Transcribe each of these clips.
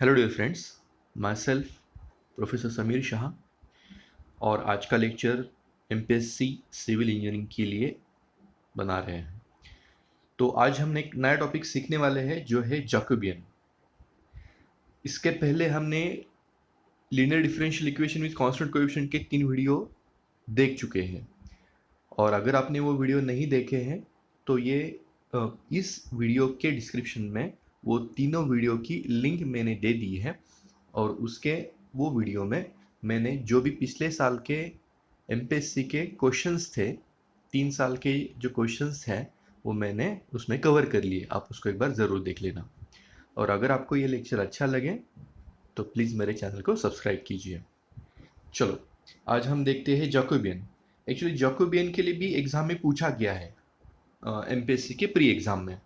Hello dear friends, myself professor Samir Shah और आज का लेक्चर एमपीएससी सिविल इंजीनियरिंग के लिए बना रहे हैं। तो आज हमने एक नया टॉपिक सीखने वाले हैं जो है जैकोबियन। इसके पहले हमने linear differential equation with constant coefficient के 3 वीडियो देख चुके हैं और अगर आपने वो वीडियो नहीं देखे हैं तो इस वीडियो के डिस्क्रिप्शन में वो तीनों वीडियो की लिंक मैंने दे दी है और उसके वो वीडियो में मैंने जो भी पिछले साल के एमपीएससी के क्वेश्चंस थे, 3 साल के जो क्वेश्चंस हैं वो मैंने उसमें कवर कर लिए। आप उसको एक बार ज़रूर देख लेना और अगर आपको ये लेक्चर अच्छा लगे तो प्लीज़ मेरे चैनल को सब्सक्राइब कीजिए। चलो आज हम देखते हैं जैकोबियन। एक्चुअली जैकोबियन के लिए भी एग्ज़ाम में पूछा गया है एमपीएससी के प्री एग्ज़ाम में।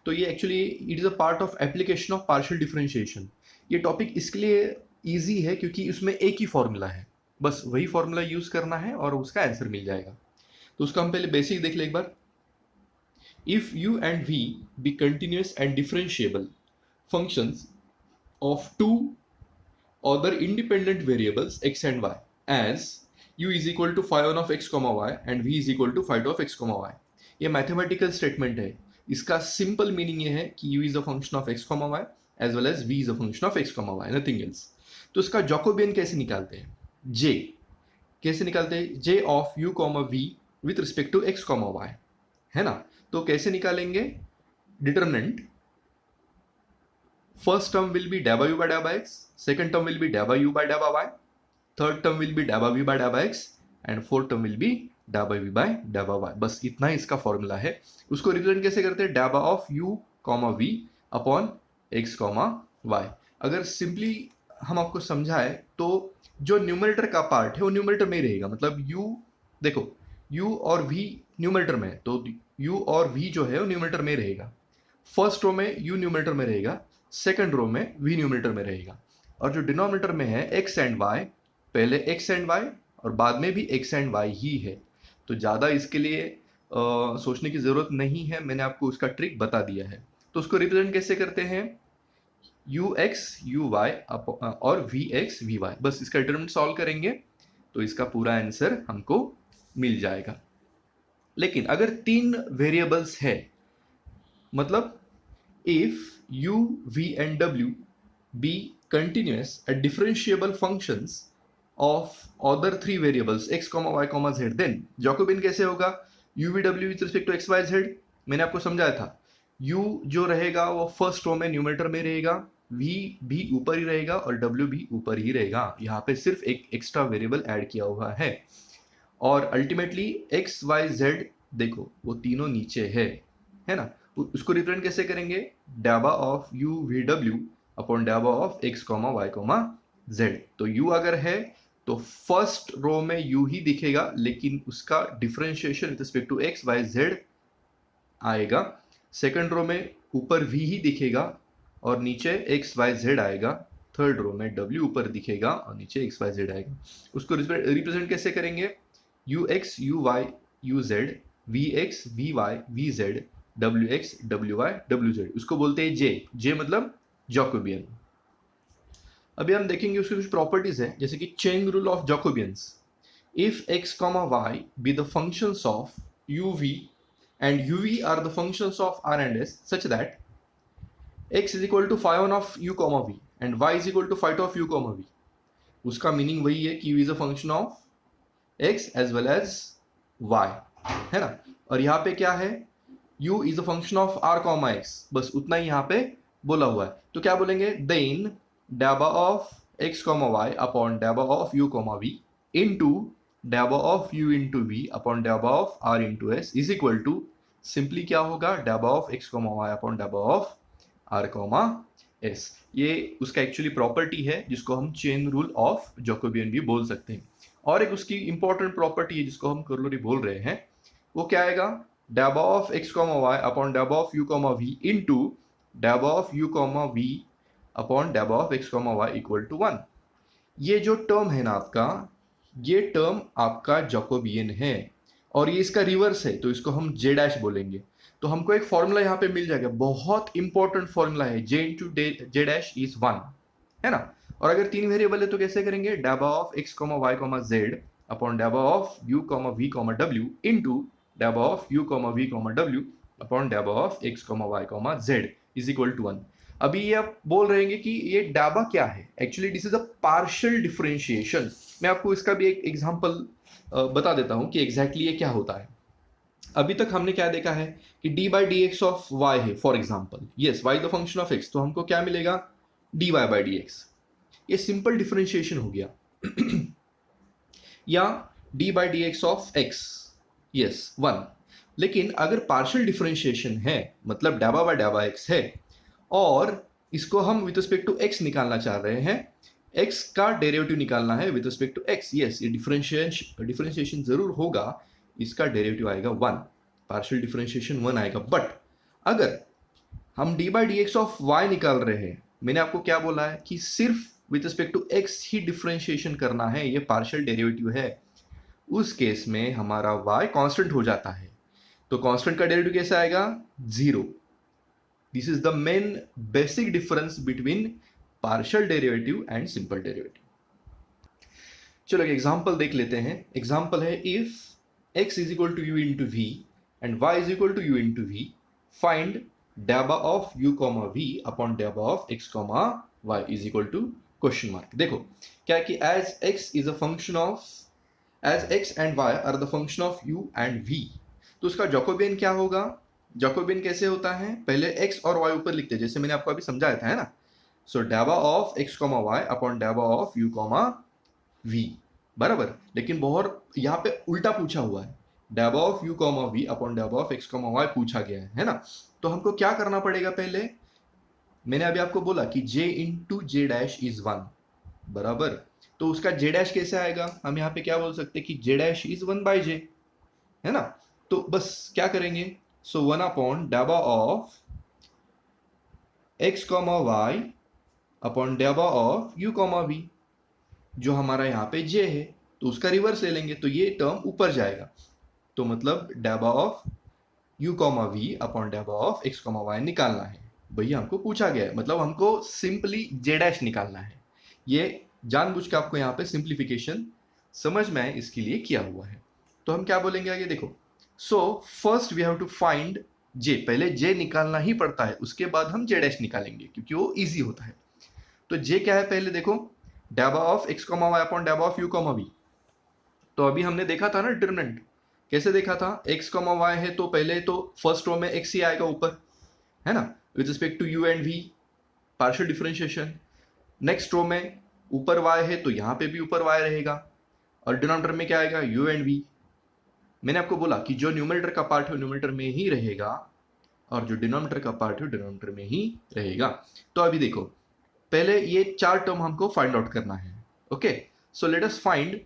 तो ये actually it is a part of application of partial differentiation. ये टॉपिक इसके लिए ईजी है क्योंकि उसमें एक ही फॉर्मूला है, बस वही फॉर्मूला यूज़ करना है और उसका आंसर मिल जाएगा। तो उसका हम पहले बेसिक देख ले एक बार। If u and v be continuous and differentiable functions of two other independent variables x and y as u is equal to phi 1 of x comma y and v is equal to phi 2 of x comma y। ये mathematical statement है। इसका simple meaning ये है कि u is a function of x comma y as well as v is a function of x comma y, nothing else. तो इसका Jacobian कैसे निकालते हैं? j कैसे निकालते हैं? j of u comma v with respect to x comma y, है ना। तो कैसे निकालेंगे? Determinant first term will be del by u by del by x, second term will be del by u by del by y, third term will be del by v by del by x and fourth term will be del by v by del by y। बस इतना ही इसका formula है। उसको represent कैसे करते हैं? del by of u comma v upon x comma y। अगर simply हम आपको समझाए तो जो न्यूमरेटर का पार्ट है वो न्यूमरेटर में रहेगा। मतलब u, देखो u और v न्यूमरेटर में है तो u और v जो है वो न्यूमरेटर में रहेगा। फर्स्ट रो में u न्यूमरेटर में रहेगा, सेकंड रो में v न्यूमरेटर में रहेगा और जो डिनोमिनेटर में है x एंड y, पहले x एंड y और बाद में भी x एंड y ही है। तो ज़्यादा इसके लिए सोचने की ज़रूरत नहीं है, मैंने आपको उसका ट्रिक बता दिया है। तो उसको रिप्रेजेंट कैसे करते हैं? ux uy और vx vy। बस इसका डिटरमिनेंट सॉल्व करेंगे तो इसका पूरा आंसर हमको मिल जाएगा। लेकिन अगर 3 वेरिएबल्स है, मतलब if u, v and w be continuous and differentiable functions of other 3 variables x, y, z, then Jacobian कैसे होगा? u v w with respect to x y z। मैंने आपको समझाया था u जो रहेगा वो फर्स्ट रो में न्यूमरेटर में रहेगा, v भी ऊपर ही रहेगा और w भी ऊपर ही रहेगा। यहाँ पे सिर्फ एक एक्स्ट्रा वेरिएबल ऐड किया हुआ है और अल्टीमेटली x y z देखो वो तीनों नीचे है ना। उसको रिप्रेजेंट कैसे करेंगे? डाबा of u v w upon डाबा of x comma y comma z। तो u अगर है तो फर्स्ट रो में u ही दिखेगा लेकिन उसका differentiation with respect to x y z आएगा। सेकंड रो में ऊपर v ही दिखेगा और नीचे x y z आएगा। थर्ड रो में w ऊपर दिखेगा और नीचे x y z आएगा। उसको रिप्रेजेंट कैसे करेंगे? ux uy uz vx vy vz wx wy wz, उसको बोलते हैं j मतलब जैकोबियन। अभी हम देखेंगे उसकी कुछ प्रॉपर्टीज है, जैसे कि chain rule of Jacobians. If x comma y be the functions of uv and uv are the functions of r and s such that x is equal to phi 1 of u comma v and y is equal to phi 2 of u comma v, उसका meaning वही है कि u is a function of x as well as y, है ना। और यहाँ पे क्या है? u is a function of r comma x, बस उतना ही यहाँ पे बोला हुआ है। तो क्या बोलेंगे? then डाबा of x comma y upon डाबा of u comma v into डाबा of u into v upon डाबा of r into s is equal to simply क्या होगा? डाबा of x comma y upon डाबा ऑफ r comma s। ये उसका actually property है जिसको हम चेन रूल ऑफ जैकोबियन भी बोल सकते हैं। और एक उसकी इंपॉर्टेंट प्रॉपर्टी है जिसको हम करोलरी बोल रहे हैं, वो क्या आएगा? डाबा of x comma y upon डाबा of u comma v into डाबा of u comma v upon डाबा of x comma y equal to 1। ये जो टर्म है ना आपका, ये टर्म आपका जैकोबियन है और ये इसका रिवर्स है तो इसको हम j डैश बोलेंगे। तो हमको एक फॉर्मूला यहाँ पे मिल जाएगा, बहुत इंपॉर्टेंट फॉर्मूला है, j into j dash is 1। है ना। और अगर 3 वेरिएबल है तो कैसे करेंगे, डाबा of x comma y comma z upon डाबा of u comma v comma w into डाबा of u comma v comma w upon डाबा of x comma y comma z is equal to 1। अभी ये आप बोल रहे हैं कि ये डाबा क्या है, actually this is a partial differentiation. मैं आपको इसका भी एक एग्जांपल बता देता हूं कि एग्जैक्टली ये क्या होता है। अभी तक हमने क्या देखा है कि d by d x of y है, for example yes y the function of x, तो हमको क्या मिलेगा, d y by d x. ये सिंपल डिफरेंशिएशन हो गया। या d by d x of x, yes 1। लेकिन अगर पार्शियल डिफरेंशिएशन है, मतलब डाबा बाय डाबा एक्स है, और इसको हम विद रिस्पेक्ट टू एक्स निकालना चाह रहे हैं, एक्स का डेरिवेटिव निकालना है with respect to x, yes ये डिफरेंशिएशन जरूर होगा, इसका डेरिवेटिव आएगा 1, पार्शियल डिफरेंशिएशन 1 आएगा। बट अगर हम d by d x of y निकाल रहे हैं, मैंने आपको क्या बोला है कि सिर्फ विद रिस्पेक्ट टू एक्स ही डिफरेंशिएशन करना है, ये पार्शियल डेरिवेटिव है, उस केस में हमारा y कांस्टेंट हो जाता है। तो कांस्टेंट का डेरिवेटिव कैसे आएगा, 0। This is the main basic difference between partial derivative and simple derivative. चलो एक एग्जांपल देख लेते हैं। एग्जांपल है if x is equal to u into v and y is equal to u into v, find डाबा of u comma v upon डाबा of x comma y is equal to question mark. देखो क्या है कि as x is a function of, as x and y are the function of u and v, तो उसका Jacobian क्या होगा, Jacobian कैसे होता है, पहले x और y ऊपर लिखते हैं जैसे मैंने आपको अभी समझाया था, है ना। सो डाबा of x comma y upon डाबा ऑफ u कॉमा v, बराबर। लेकिन बहुत यहाँ पे उल्टा पूछा हुआ है, डाबा of u comma v upon डाबा ऑफ x कॉमा y पूछा गया है ना। तो हमको क्या करना पड़ेगा, पहले मैंने अभी आपको बोला कि j into j dash is 1, बराबर। तो उसका j डैश कैसे आएगा, हम यहाँ पे क्या बोल सकते हैं कि j dash is 1 by j, है ना। तो बस क्या करेंगे, सो 1 अपॉन डाबा of x comma y upon डाबा ऑफ u कॉमा v, जो हमारा यहाँ पे j है तो उसका रिवर्स ले लेंगे, तो ये टर्म ऊपर जाएगा। तो मतलब डाबा of u comma v upon डाबा ऑफ x कॉमा y निकालना है, भैया हमको पूछा गया है, मतलब हमको सिंपली j डैश निकालना है। ये जानबूझ के आपको यहाँ पे सिंप्लीफिकेशन समझ में आए इसके लिए किया हुआ है। तो हम क्या बोलेंगे आगे, देखो so first we have to find j, पहले j निकालना ही पड़ता है, उसके बाद हम j डैश निकालेंगे क्योंकि वो इजी होता है। तो j क्या है, पहले देखो डाबा of x comma y upon डाबा ऑफ u कॉमा v। तो अभी हमने देखा था ना डिटरमिनेंट, कैसे देखा था, x कॉमा y है तो पहले तो फर्स्ट रो में x ही आएगा ऊपर, है ना, with respect to u and v, partial differentiation. Next row में ऊपर y है तो यहाँ पे भी ऊपर y रहेगा, और डिनोमिनेटर में क्या आएगा, u एंड v। मैंने आपको बोला कि जो न्यूमरेटर का पार्ट है न्यूमरेटर में ही रहेगा, और जो डिनोमिनेटर का पार्ट है डिनोमिनेटर में ही रहेगा। तो अभी देखो पहले ये 4 टर्म हमको फाइंड आउट करना है, okay. So let us find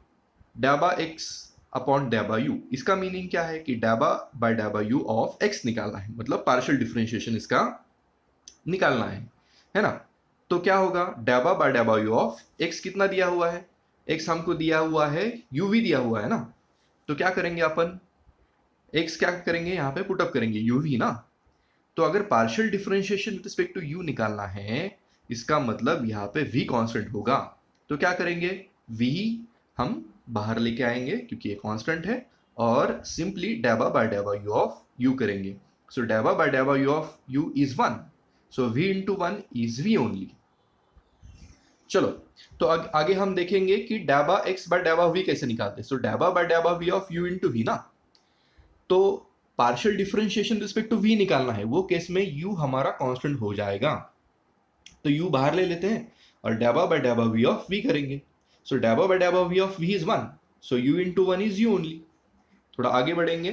डाबा x अपॉन डाबा u। इसका मीनिंग क्या है कि डाबा बाय डाबा u ऑफ x निकालना है, मतलब पार्शियल डिफरेंशिएशन इसका निकालना है ना। तो क्या होगा, डाबा बाय डाबा u ऑफ x कितना दिया हुआ है, x हमको दिया हुआ है uv दिया हुआ है ना। तो क्या करेंगे अपन, x क्या करेंगे यहाँ पे पुटअप करेंगे uv ना। तो अगर partial differentiation with respect to u निकालना है, इसका मतलब यहाँ पे v कांस्टेंट होगा। तो क्या करेंगे, v हम बाहर लेके आएंगे क्योंकि ये कांस्टेंट है, और सिंपली डाबा बाय डाबा u ऑफ u करेंगे। सो डाबा बाय डाबा u of u is 1, so v into 1 is v only. चलो तो आगे हम देखेंगे कि डाबा x बाय डाबा v कैसे निकालते हैं। सो डाबा बाय डाबा v of u into v ना, तो partial differentiation respect to v निकालना है, वो केस में u हमारा कांस्टेंट हो जाएगा। तो u बाहर ले लेते हैं और डाबा बाय डाबा v ऑफ v करेंगे। सो डाबा बाय डाबा v of v is 1, so u into 1 is u only. थोड़ा आगे बढ़ेंगे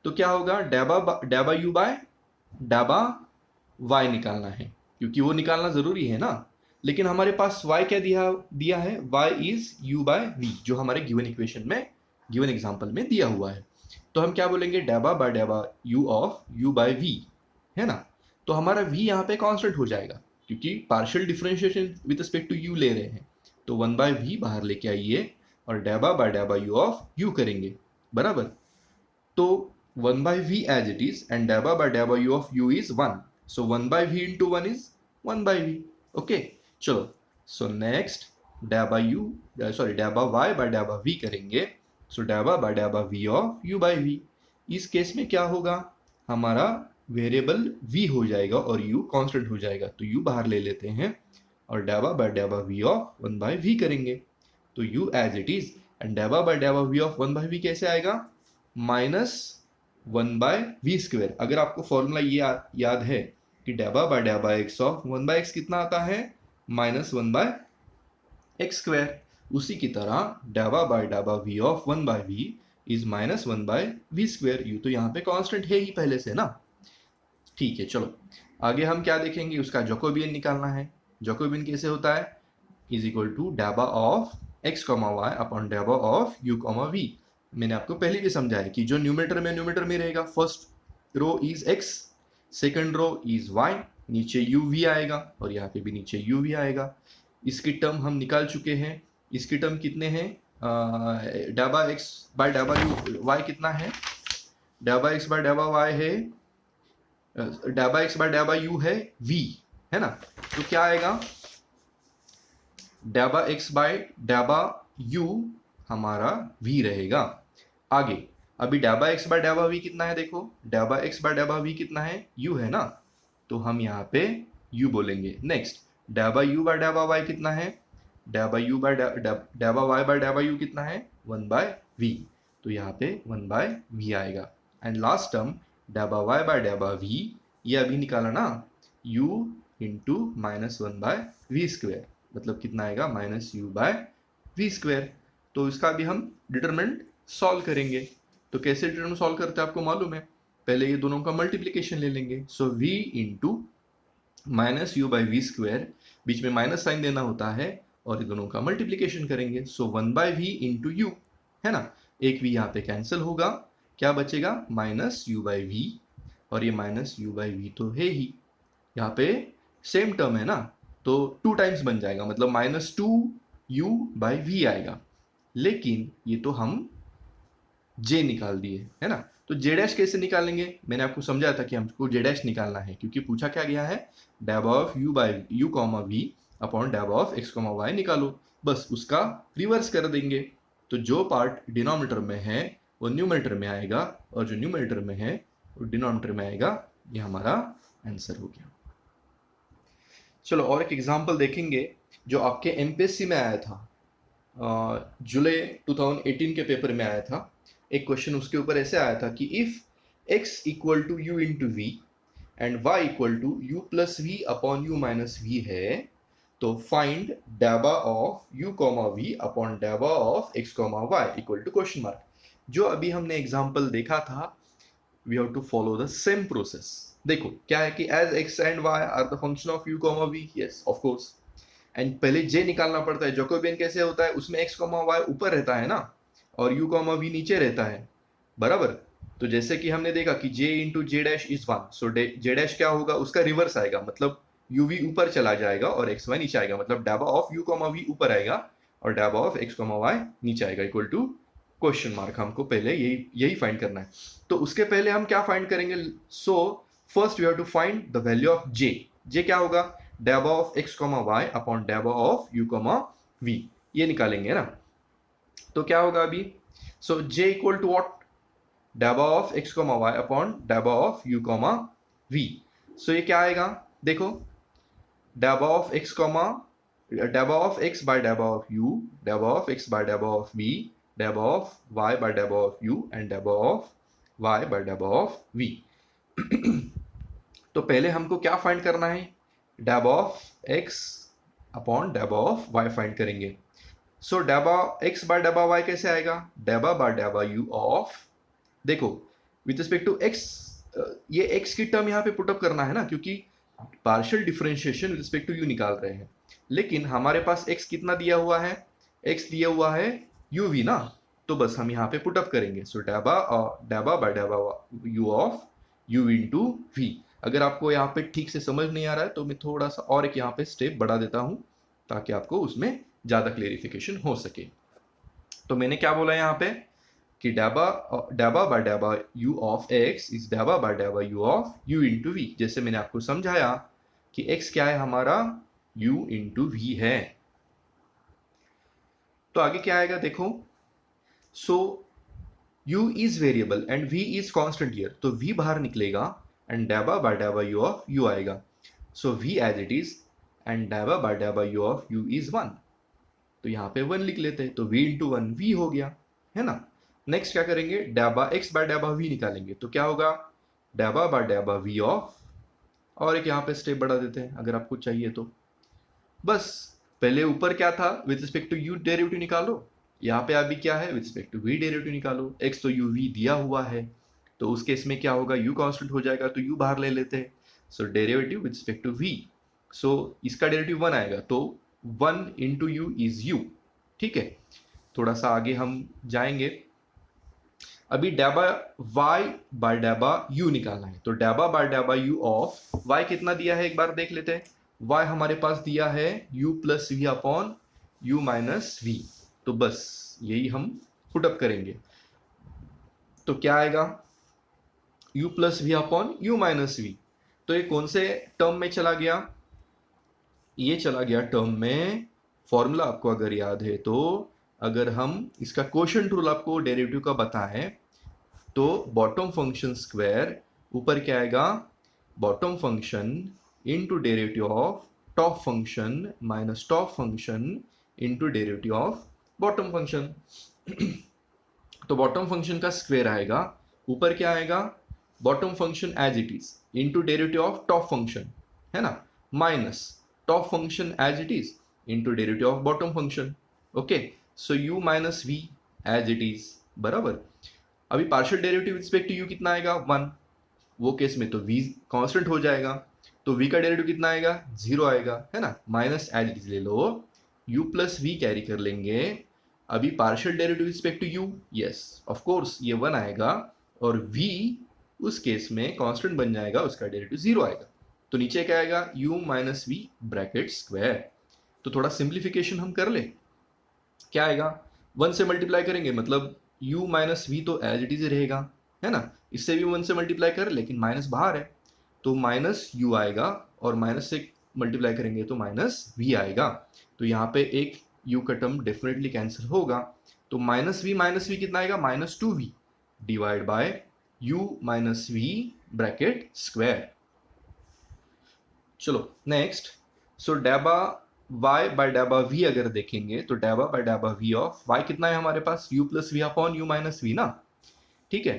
तो क्या होगा, डाबा u बाय डाबा y निकालना है, क्योंकि वो निकालना जरूरी है ना। लेकिन हमारे पास y क्या दिया है, y is u by v, जो हमारे गिवन इक्वेशन में, गिवन एग्जांपल में दिया हुआ है। तो हम क्या बोलेंगे, डाबा बाय डाबा u of u by v, है ना। तो हमारा v यहाँ पे कांस्टेंट हो जाएगा क्योंकि partial differentiation with respect to u ले रहे हैं। तो 1 बाय v बाहर लेके आइए और डाबा बाय डाबा u ऑफ u करेंगे, बराबर। तो 1 by v as it is and डाबा बाय डाबा u of u is 1, so 1 by v into 1 is 1 by v, okay. चलो सो नेक्स्ट डैबा यू सॉरी डैबा वाई बाय डैबा वी करेंगे। सो डैबा बाय डैबा v of u by v. इस केस में क्या होगा, हमारा वेरिएबल v हो जाएगा और u कांस्टेंट हो जाएगा, तो u बाहर ले लेते हैं और डैबा बाय डैबा v ऑफ 1 बाय v करेंगे, तो u as it is. And डैबा बाय डैबा v ऑफ 1 बाय v कैसे आएगा, -1 बाय v स्क्वायर। अगर आपको फॉर्मूला ये याद है कि डैबा बाय डैबा x ऑफ 1 बाय x कितना आता है, -1 बाय x स्क्वायर। उसी की तरह डैबा बाय डैबा v of 1 by v is -1 by v square. u तो यहाँ पे कांस्टेंट है ही पहले से ना। ठीक है, चलो आगे हम क्या देखेंगे, उसका जैकोबियन निकालना है। जैकोबियन कैसे होता है, इज इक्वल टू डैबा of x comma y upon डैबा ऑफ u कॉमा v। मैंने आपको पहले भी समझाया कि जो न्यूमेटर में रहेगा, first row is x, second row is y, नीचे uv आएगा और यहाँ पे भी नीचे uv आएगा। इसकी टर्म हम निकाल चुके हैं। इसकी टर्म कितने हैं, डैबा x बाय डैबा y कितना है, डैबा x बाय डैबा y है, डैबा x बाय डैबा u है v, है ना। तो क्या आएगा, डैबा x बाय डैबा u हमारा v रहेगा। आगे अभी डैबा x बाय डैबा v कितना है, देखो डैबा x बाय डैबा v कितना है, u है ना, तो हम यहाँ पे u बोलेंगे। नेक्स्ट डैबा u बाय डैबा y कितना है, डैबा u बाय डैबा y बाय डैबा u कितना है, 1 बाय v, तो यहाँ पे 1 बाय v आएगा। एंड लास्ट टर्म डैबा y बाय डैबा v, ये अभी निकाला ना, u into -1 by v square, मतलब कितना आएगा, -u बाय v स्क्वायर। तो इसका भी हम डिटरमिनेंट सॉल्व करेंगे। तो कैसे डिटरमिनेंट सॉल्व करते हैं आपको मालूम है, पहले ये दोनों का मल्टीप्लिकेशन ले लेंगे। So v into -u by v square, बीच में माइनस साइन देना होता है, और ये दोनों का मल्टीप्लिकेशन करेंगे। सो 1 बाय v इंटू यू, है ना, एक v यहाँ पे कैंसिल होगा, क्या बचेगा, -u बाय v, और ये -u बाय v तो है ही, यहाँ पे सेम टर्म है ना, तो 2 टाइम्स बन जाएगा, मतलब -2u बाय v आएगा। लेकिन ये तो हम j निकाल दिए, है ना। तो j डैश कैसे निकालेंगे, मैंने आपको समझाया था कि हमको j डैश निकालना है, क्योंकि पूछा क्या गया है, डैब of u by u comma v upon डैब ऑफ x कॉमा y निकालो, बस उसका रिवर्स कर देंगे। तो जो पार्ट डिनोमिनेटर में है वो न्यूमरेटर में आएगा, और जो न्यूमरेटर में है वो डिनोमिनेटर में आएगा। ये हमारा आंसर हो गया। चलो और एक एग्जांपल देखेंगे जो आपके एमपीएससी में आया था, जुलाई 2018 के पेपर में आया था। एक क्वेश्चन उसके ऊपर ऐसे आया था कि if x equal to u into v and y equal to u plus v upon u minus v है, तो फाइंड डैबा of u comma v upon डैबा of x comma y equal to question mark. जो अभी हमने example देखा था, we have to follow the same process. देखो क्या है कि as x and y are the function of u comma v, yes of course, and पहले j निकालना पड़ता है। जैकोबियन कैसे होता है, उसमें x कॉमा y ऊपर रहता है ना, और u कॉमा v नीचे रहता है, बराबर। तो जैसे कि हमने देखा कि j into j dash is 1, so j dash क्या होगा, उसका रिवर्स आएगा, मतलब uv ऊपर चला जाएगा और xy नीचे आएगा, मतलब डैबा ऑफ u कॉमा v ऊपर आएगा और डैबा ऑफ x कॉमा y नीचे आएगा, इक्वल टू क्वेश्चन मार्क। हमको पहले यही फाइंड करना है। तो उसके पहले हम क्या फाइंड करेंगे, so first we have to find the value of j। j क्या होगा, डैबा of x comma y upon डैबा ऑफ u कॉमा v, ये निकालेंगे ना। तो क्या होगा अभी, so j equal to what, डैबा of x comma y upon डैबा of u comma v। So ये क्या आएगा, देखो डैबा ऑफ x कॉमा डैबा ऑफ x बाय डैबा ऑफ u, डैबा ऑफ x बाय डैबा ऑफ v, डैबा ऑफ y बाय डैबा ऑफ u एंड डैबा ऑफ y बाय डैबा ऑफ v। तो पहले हमको क्या फाइंड करना है, डैबा ऑफ x अपॉन डैबा ऑफ y फाइंड करेंगे। सो डैबा x बाय डैबा y कैसे आएगा, डैबा बाय डैबा u ऑफ, देखो विथ रिस्पेक्ट टू x, ये x की टर्म यहाँ पे पुटअप करना है ना, क्योंकि partial differentiation with respect to u निकाल रहे हैं। लेकिन हमारे पास x कितना दिया हुआ है, x दिया हुआ है uv ना, तो बस हम यहाँ पे पुटअप करेंगे। सो डैबा बाय डैबा u of u into v। अगर आपको यहाँ पे ठीक से समझ नहीं आ रहा है तो मैं थोड़ा सा और एक यहाँ पे स्टेप बढ़ा देता हूँ, ताकि आपको उसमें ज्यादा क्लेरिफिकेशन हो सके। तो मैंने क्या बोला यहाँ पे कि डैबा बाय डैबा u ऑफ x इज डैबा बाय डैबा u of u into v। जैसे मैंने आपको समझाया कि x क्या है हमारा, u इंटू वी है। तो आगे क्या आएगा देखो, so u is variable and v is constant here, तो v बाहर निकलेगा एंड डैबा बाय डैबा u ऑफ u आएगा। So v as it is and डैबा बाय डैबा u ऑफ u इज 1, तो यहाँ पे 1 लिख लेते हैं, तो v इंटू वन v हो गया, है ना। नेक्स्ट क्या करेंगे, डैबा x बाय डैबा v निकालेंगे, तो क्या होगा, डैबा बाय डैबा v ऑफ, और एक यहाँ पे स्टेप बढ़ा देते हैं अगर आपको चाहिए तो। बस पहले ऊपर क्या था, with respect to u derivative निकालो, यहाँ पे अभी क्या है, with respect to v derivative निकालो। x तो u v दिया हुआ है, तो उस केस में क्या होगा, u कांस्टेंट हो जाएगा, तो u बाहर ले लेते हैं। So derivative with respect to v, so इसका डेरिवेटिव 1 आएगा, तो 1 इंटू यू इज u। ठीक है, थोड़ा सा आगे हम जाएंगे। अभी डैबा y बाय डैबा u निकालना है, तो डैबा बाय डैबा u ऑफ y कितना दिया है एक बार देख लेते हैं। y हमारे पास दिया है u plus v upon u minus v, तो बस यही हम पुटअप करेंगे। तो क्या आएगा, u plus v upon u minus v, तो ये कौन से टर्म में चला गया, ये चला गया टर्म में। फॉर्मूला आपको अगर याद है तो, अगर हम इसका क्वोशंट रूल आपको डेरिवेटिव का बताएं, तो बॉटम फंक्शन स्क्वायर ऊपर क्या आएगा, bottom function into derivative of top function minus top function into derivative of bottom function. तो बॉटम फंक्शन का स्क्वायर आएगा, ऊपर क्या आएगा, bottom function as it is into derivative of top function, है ना, minus top function as it is into derivative of bottom function. Okay, so u minus v as it is बराबर। अभी partial derivative respect to u कितना आएगा, 1, वो case में तो v constant हो जाएगा, तो v का डेरिवेटिव कितना आएगा, 0 आएगा, है ना, माइनस एज इट इज ले लो, u प्लस वी कैरी कर लेंगे। अभी partial derivative respect to u, yes of course ये 1 आएगा, और v उस केस में कांस्टेंट बन जाएगा, उसका डेरिवेटिव 0 आएगा, तो नीचे क्या आएगा, u minus v bracket square. तो थोड़ा सिंप्लीफिकेशन हम कर ले, क्या आएगा, 1 से मल्टीप्लाई करेंगे मतलब u माइनस वी तो एज इट इज रहेगा, है ना, इससे भी 1 से मल्टीप्लाई कर, लेकिन माइनस बाहर है, तो माइनस u आएगा, और माइनस से मल्टीप्लाई करेंगे तो माइनस v आएगा, तो यहाँ पे एक u का टर्म डेफिनेटली कैंसिल होगा, तो माइनस वी कितना आएगा, minus 2v divide by u minus v bracket square. चलो नेक्स्ट, सो डैबा y बाय डैबा v अगर देखेंगे, तो डैबा बाय डैबा v ऑफ y कितना है हमारे पास, u plus v upon u minus v ना। ठीक है,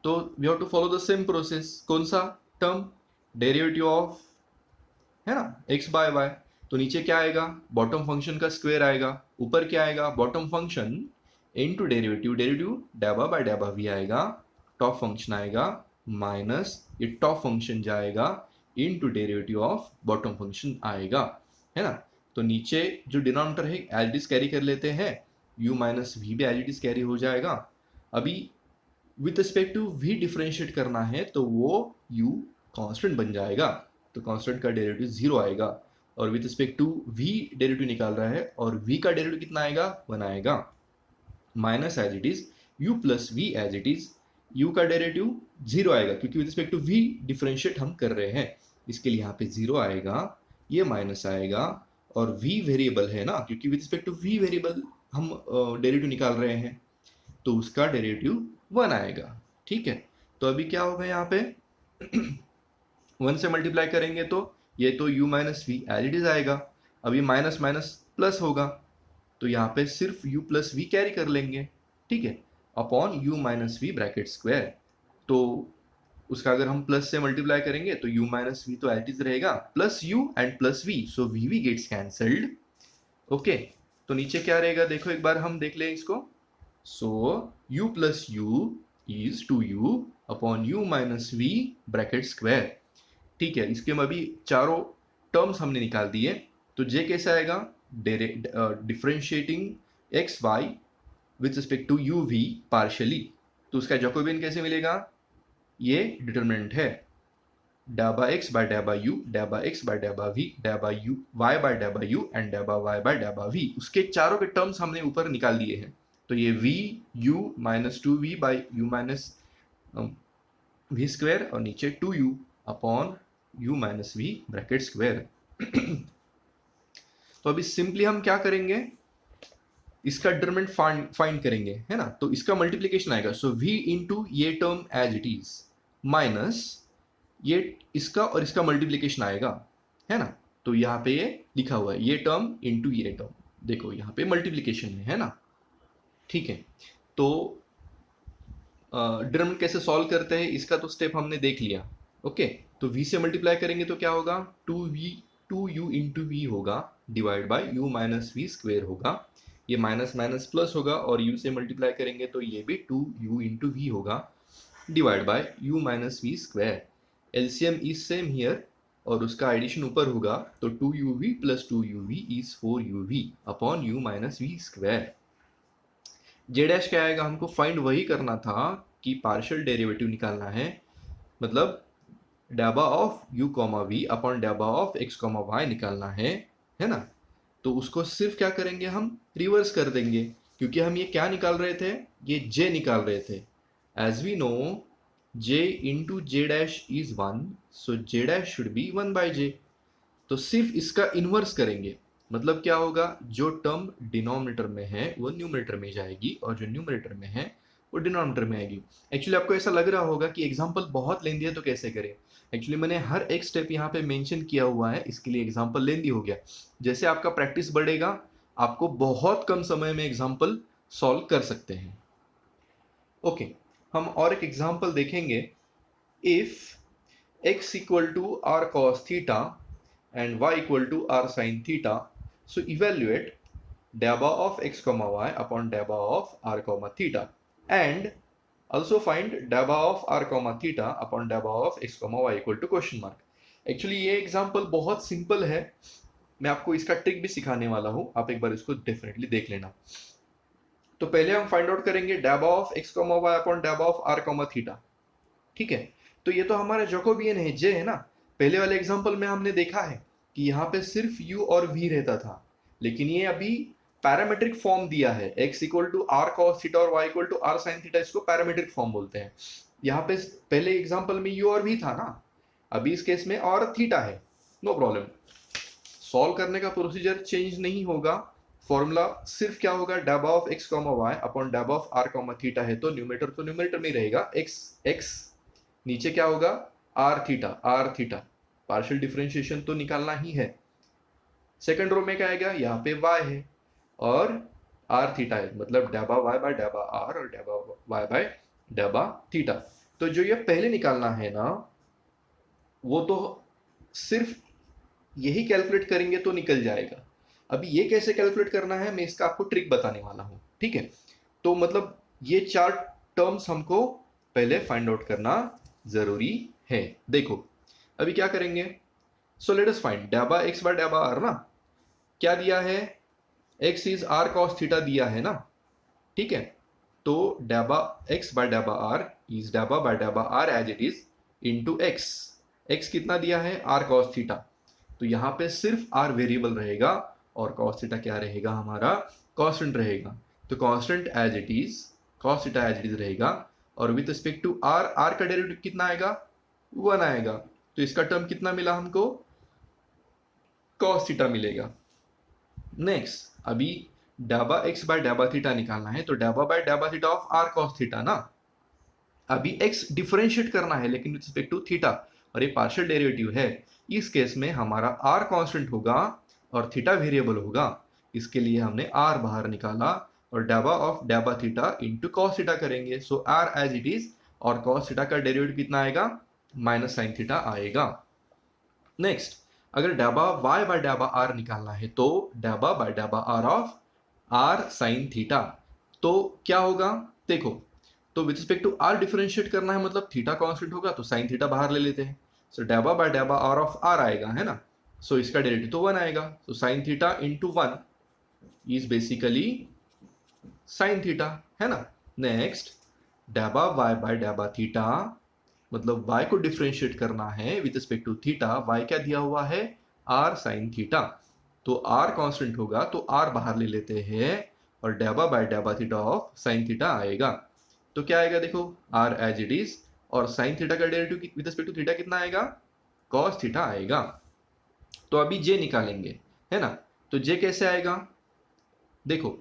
तो we have to follow the same process, कौन सा टर्म, डेरिवेटिव ऑफ, है ना, x बाय y, तो नीचे क्या आएगा, बॉटम फंक्शन का स्क्वायर आएगा, ऊपर क्या आएगा, bottom function into derivative, derivative डैबा बाय डैबा v आएगा, टॉप फंक्शन आएगा, माइनस ये टॉप फंक्शन जाएगा into derivative of bottom function आएगा, है ना। तो नीचे जो डिनोमिनेटर है एज इट इज कैरी कर लेते हैं, u माइनस वी भी एज इट इज कैरी हो जाएगा। अभी with respect to v differentiate करना है, तो वो u कांस्टेंट बन जाएगा, तो कांस्टेंट का डेरिवेटिव 0 आएगा, और with respect to v derivative निकाल रहा है, और v का डेरिवेटिव कितना आएगा, 1 आएगा, minus as it is u plus v as it is, u का डेरिवेटिव 0 आएगा, क्योंकि with respect to v differentiate हम कर रहे हैं, इसके लिए यहाँ पे 0 आएगा, ये माइनस आएगा, और v वेरिएबल है ना, क्योंकि with respect to v variable हम डेरिवेटिव निकाल रहे हैं, तो उसका डेरिवेटिव 1 आएगा। ठीक है, तो अभी क्या होगा यहाँ पे 1 से मल्टीप्लाई करेंगे तो ये तो u minus v as it is आएगा, अभी माइनस माइनस प्लस होगा, तो यहाँ पे सिर्फ u प्लस वी कैरी कर लेंगे, ठीक है, upon u minus v bracket square. तो उसका अगर हम प्लस से मल्टीप्लाई करेंगे तो u माइनस वी तो एज इट इज रहेगा, plus u and plus v, so v gets cancelled. Okay, तो नीचे क्या रहेगा देखो एक बार हम देख लें इसको, so u plus u is 2u upon u minus v bracket square. ठीक है, इसके में अभी चारों टर्म्स हमने निकाल दिए, तो j कैसे आएगा, differentiating x y with respect to u v partially, तो उसका जैकोबियन कैसे मिलेगा, ये डिटरमिनेंट है, डैबा x बाय डैबा u, डैबा x बाय डैबा v, डैबा u y बाय डैबा u एंड डैबा y बाय डैबा v, उसके चारों के टर्म्स हमने ऊपर निकाल दिए हैं, तो ये v u minus 2v by u minus v square, और नीचे 2u upon u minus v bracket square. तो अभी सिंपली हम क्या करेंगे, इसका डिटरमिनेंट फाइंड करेंगे, है ना। तो इसका मल्टीप्लीकेशन आएगा, सो v इंटू ये term as it is minus ये इसका और इसका मल्टीप्लीकेशन आएगा, है ना। तो यहाँ पे ये लिखा हुआ है ये टर्म इंटू ये टर्म, देखो यहाँ पे मल्टीप्लीकेशन है ना। ठीक है, तो डिटरमिनेंट कैसे सॉल्व करते हैं इसका तो स्टेप हमने देख लिया। ओके, तो v से मल्टीप्लाई करेंगे तो क्या होगा, 2u इंटू वी होगा divide by u minus v square होगा, ये माइनस माइनस प्लस होगा, और u से मल्टीप्लाई करेंगे तो ये भी 2u इंटू वी होगा divide by u minus v square. LCM is same here, और उसका एडिशन ऊपर होगा, तो 2uv plus 2uv is 4uv upon u minus v square. J dash क्या आएगा, हमको फाइंड वही करना था कि पार्शियल डेरिवेटिव निकालना है, मतलब डाबा of u comma v upon डाबा ऑफ x कॉमा वाई निकालना है ना। तो उसको सिर्फ क्या करेंगे, हम रिवर्स कर देंगे, क्योंकि हम ये क्या निकाल रहे थे, ये j निकाल रहे थे। As we know j into j dash is 1, so j dash should be 1 by j. तो सिर्फ इसका इनवर्स करेंगे, मतलब क्या होगा, जो टर्म डिनोमिनेटर में है वो न्यूमरेटर में जाएगी, और जो न्यूमरेटर में है वो डिनोमिनेटर में आएगी। एक्चुअली आपको ऐसा लग रहा होगा कि एग्जांपल बहुत लेंदी है तो कैसे करें। एक्चुअली मैंने हर एक स्टेप यहाँ पे मेंशन किया हुआ है, इसके लिए एग्जांपल लेंदी हो गया। जैसे आपका प्रैक्टिस बढ़ेगा, आपको बहुत कम समय में एग्जांपल सॉल्व कर सकते हैं। ओके, हम और एक एग्जांपल देखेंगे। If x equal to r cos theta and y equal to r sin theta, so evaluate dabba of x comma y upon dabba of r comma theta, and also find dabba of r comma theta upon dabba of x comma y equal to question mark। Actually ये example बहुत simple है, मैं आपको इसका trick भी सिखाने वाला हूं, आप एक बार इसको डेफिनेटली देख लेना। तो पहले हम फाइंड आउट करेंगे dabba of x comma y upon dabba of r comma theta। ठीक है, तो ये तो हमारा जैकोबियन है, जे है ना। पहले वाले एग्जांपल में हमने देखा है कि यहाँ पे सिर्फ u और v रहता था, लेकिन ये अभी पैरामेट्रिक फॉर्म दिया है, x equal to r cos theta और y equal to r sine theta, इसको पैरामेट्रिक फॉर्म बोलते हैं। यहाँ पे पहले एग्जांपल में u और v था ना, अभी इस केस में और थीटा है, नो प्रॉब्लम। सॉल्व करने का प्रोसीजर चेंज नहीं होगा, फॉर्मूला सिर्फ क्या होगा, डाबा of x comma y upon डाबा ऑफ r कॉमा थीटा है, तो न्यूमरेटर में रहेगा x, नीचे क्या होगा आर थीटा, पार्शियल डिफरेंशिएशन तो निकालना ही है। सेकंड रो में क्या आएगा, यहाँ पे y है और आर थीटा है, मतलब डाबा y बाय डाबा r और डाबा y बाय डाबा थीटा। तो जो ये पहले निकालना है ना, वो तो सिर्फ यही कैलकुलेट करेंगे तो निकल जाएगा। अभी ये कैसे कैलकुलेट करना है, मैं इसका आपको ट्रिक बताने वाला हूं। ठीक है, तो मतलब ये चार टर्म्स हमको पहले फाइंड आउट करना जरूरी है। देखो अभी क्या करेंगे, सो लेट अस फाइंड डाबा x बाय डाबा r ना, क्या दिया है, x is r cos theta दिया है ना। ठीक है, तो डाबा x बाय डाबा r इज डाबा बाय डाबा r as it is into x कितना दिया है, r cos थीटा। तो यहाँ पे सिर्फ r वेरिएबल रहेगा और cos थीटा क्या रहेगा, हमारा कांस्टेंट रहेगा। तो constant as it is, cos theta as it is रहेगा, और विथ रिस्पेक्ट टू r का डेरिवेटिव कितना आएगा, 1 आएगा। तो इसका टर्म कितना मिला हमको, cos थीटा मिलेगा। नेक्स्ट अभी डाबा x बाय डाबा थीटा निकालना है, तो डाबा बाय डाबा theta of r cos theta ना। अभी x डिफरेंशिएट करना है लेकिन विथ रिस्पेक्ट टू थीटा, और ये पार्शियल डेरिवेटिव है, इस केस में हमारा r कांस्टेंट होगा और थीटा वेरिएबल होगा। इसके लिए हमने r बाहर निकाला और डाबा ऑफ डाबा थीटा इंटू कॉस थीटा करेंगे, so r as it is, और कॉस थीटा का डेरिवेटिव कितना आएगा, माइनस साइन थीटा आएगा। नेक्स्ट अगर डाबा y बाय डाबा r निकालना है, तो डाबा बाय डाबा r of r sine theta, तो क्या होगा, देखो तो with respect to r differentiate करना है, मतलब थीटा कांस्टेंट होगा तो साइन थीटा बाहर ले लेते हैं, सो डाबा बाय डाबा r ऑफ r आएगा, है ना। सो इसका डेरिवेटिव तो 1 आएगा, तो sine theta into 1 is basically sine theta, है ना। नेक्स्ट डाबा y बाय डाबा थीटा, मतलब y को डिफरेंशिएट करना है with respect to theta, y क्या दिया हुआ है, r साइन थीटा, तो r कांस्टेंट होगा तो r बाहर ले लेते हैं, और डाबा बाय डाबा थीटा ऑफ साइन थीटा आएगा। तो क्या आएगा, देखो r एज इट इज, और साइन थीटा का derivative with respect to theta कितना आएगा, cos थीटा आएगा। तो अभी j निकालेंगे, है ना। तो जे कैसे आएगा, देखो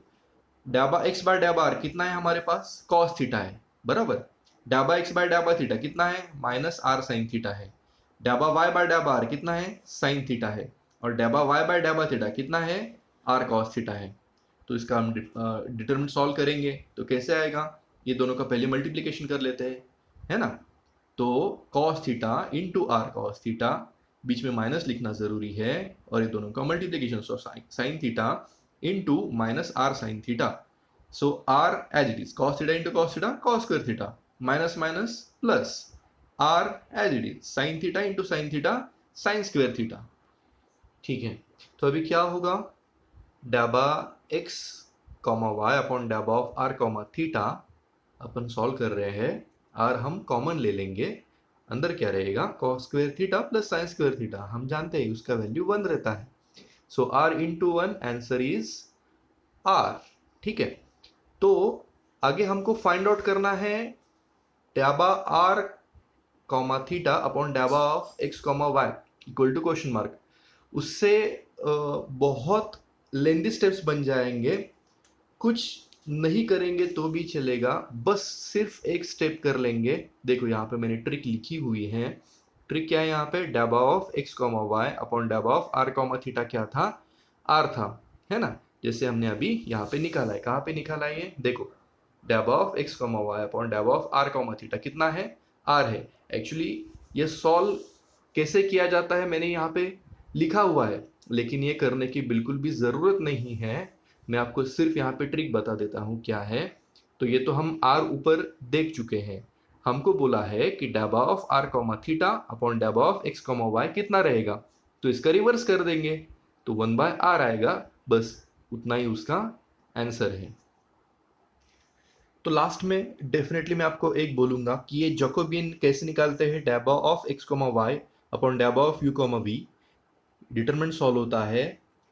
डाबा एक्स बाय डाबा आर कितना है हमारे पास, कॉस थीटा है, बराबर। डाबा एक्स बाय डाबा थीटा कितना है, माइनस आर साइन थीटा है। डाबा वाई बाय डाबा आर कितना है, साइन थीटा है। और डाबा वाई बाय डाबा थीटा कितना है, आर कॉस थीटा है। तो इसका हम डिटरमिनेंट सॉल्व करेंगे तो कैसे आएगा, ये दोनों का पहले मल्टीप्लिकेशन कर लेते हैं, है ना। तो cos theta into r cos theta, बीच में माइनस लिखना जरूरी है, और ये दोनों का multiplication, so sine theta into minus r sine theta. So r as it is cos theta into cos theta, cos square theta, minus minus plus, r as it is sine theta into sine theta, sine square theta. ठीक है, तो अभी क्या होगा, डाबा x comma y upon डाबा of r comma theta upon solve कर रहे हैं, आर हम कॉमन ले लेंगे, अंदर क्या रहेगा, cos square theta plus sine square theta, हम जानते हैं उसका वैल्यू 1 रहता है। So r into 1, answer is r. ठीक है, तो आगे हमको फाइंड आउट करना है डाबा आर कॉमा थीटा अपॉन डाबा of x comma y equal to question mark. उससे बहुत लेंदी स्टेप्स बन जाएंगे, कुछ नहीं करेंगे तो भी चलेगा, बस सिर्फ एक स्टेप कर लेंगे। देखो यहाँ पे मैंने ट्रिक लिखी हुई है। ट्रिक क्या है यहाँ पे, डाबा of x comma y upon डाबा ऑफ आर कॉमा थीटा क्या था, आर था, है ना। जैसे हमने अभी यहाँ पे निकाला है, कहाँ पे निकाला है ये देखो, डाबा of x comma y upon डाबा ऑफ आर कॉमा थीटा कितना है, आर है। एक्चुअली ये सॉल्व कैसे किया जाता है मैंने यहाँ पे लिखा हुआ है, लेकिन ये करने की बिल्कुल भी जरूरत नहीं है, मैं आपको सिर्फ यहाँ पे ट्रिक बता देता हूँ क्या है। तो ये तो हम आर ऊपर देख चुके हैं, हमको बोला है कि डाबा of r comma theta upon डाबा ऑफ एक्स कॉमा वाई कितना रहेगा, तो इसका रिवर्स कर देंगे तो 1 बाय आर आएगा, बस उतना ही उसका आंसर है। तो लास्ट में डेफिनेटली मैं आपको एक बोलूंगा कि ये जैकोबियन कैसे निकालते हैं, डाबा of x comma y upon डाबा of u comma v, determinant solve होता है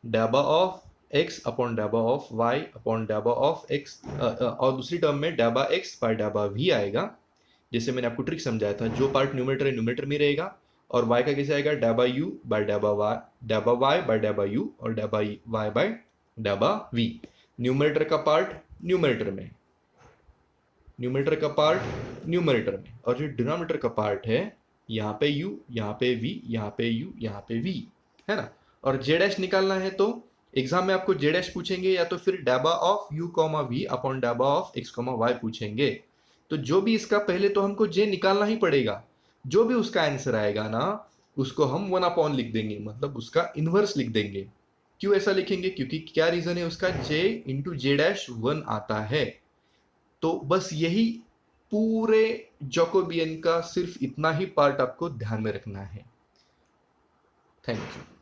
डाबा ऑफ एक्स अपॉन डाबा ऑफ वाई अपॉन डाबा ऑफ एक्स, और दूसरी टर्म में डाबा एक्स बाय डाबा वी आएगा। जैसे मैंने आपको ट्रिक समझाया था, जो पार्ट न्यूमरेटर है न्यूमरेटर में रहेगा, और वाई का कैसे आएगा, डाबा यू बाय डाबा वाई, डाबा वाई बाय डाबा यू, और डाबा वाई बाय डाबा वी। न्यूमरेटर का पार्ट न्यूमरेटर में, न्यूमरेटर का पार्ट न्यूमरेटर में, और जो डिनोमिनेटर का पार्ट है यहाँ पे u, यहाँ पे v, यहाँ पे u, यहाँ पे v, है ना। और जे डैश निकालना है तो एग्जाम में आपको जे डैश पूछेंगे, या तो फिर डाबा of u comma v upon डाबा ऑफ x कॉमा वाई पूछेंगे। तो जो भी इसका पहले तो हमको जे निकालना ही पड़ेगा, जो भी उसका आंसर आएगा ना उसको हम 1 अपॉन लिख देंगे, मतलब उसका इनवर्स लिख देंगे। क्यों ऐसा लिखेंगे, क्योंकि क्या रीजन है उसका, j इंटू जे डैश 1 आता है। तो बस यही पूरे जैकोबियन का सिर्फ इतना ही पार्ट आपको ध्यान में रखना है। Thank you.